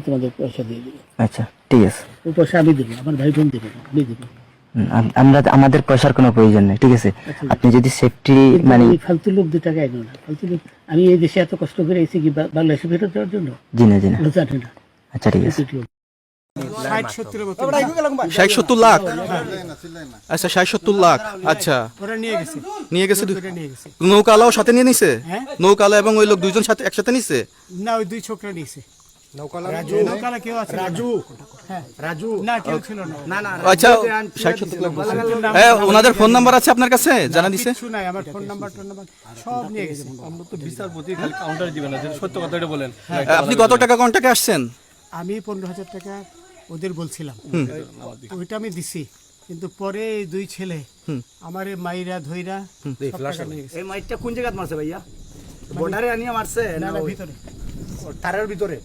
তোমাদের পয়সা দিয়ে দেবো। আচ্ছা ঠিক আছে। ও পয়সা আমি দেবো, আমার ভাই বোন দেবে না, আমি দেবো। আমরা আমাদের পয়সার কোনো প্রয়োজন নেই, ঠিক আছে। আপনি যদি সেফটি মানে এই ফালতু লোক 2 টাকা এনো না, ফালতু লোক। আমি এই দেশে এত কষ্ট করে এসেছি কি বাংলাদেশে ফেরত দেওয়ার জন্য? জি না জি না। ওরা জানে না। আচ্ছা ঠিক আছে। 60-70 লাখ। আচ্ছা 60-70 লাখ। আচ্ছা ওরা নিয়ে গেছে, নিয়ে গেছে। করে নিয়ে গেছে। নৌকালাও সাথে নিয়ে নিছে? হ্যাঁ? নৌকালা এবং ওই লোক দুইজন সাথে একসাথে নিছে? না, ওই 2 ছোকরা নিয়েছে। নৌকালা কেউ আছে? রাজু না, কেউ ছিল না। আচ্ছা 60-70 লাখ বলছেন। হ্যাঁ, ওনাদের ফোন নাম্বার আছে আপনার কাছে? জানা দিছে? কিছু নাই, আমার ফোন নাম্বার সব নিয়ে গেছে। বিচারপতি খালি কাউন্টার দিবেন না, সত্য কথাটা বলেন। আপনি কত টাকা কন্টাক্টে আসছেন? আমি 15,000 টাকা ওদের বলছিলাম, ওইটা আমি দিছি। কিন্তু পরে এই 2 ছেলে আমার মাইরা ধইরা সব টাকা নিয়ে গেছে। এই মাইকটা কোন জায়গায় মারছে ভাইয়া? বর্ডারে আনিয়া মারছে না না না, ওই ভিতরে। তারের ভিতরে?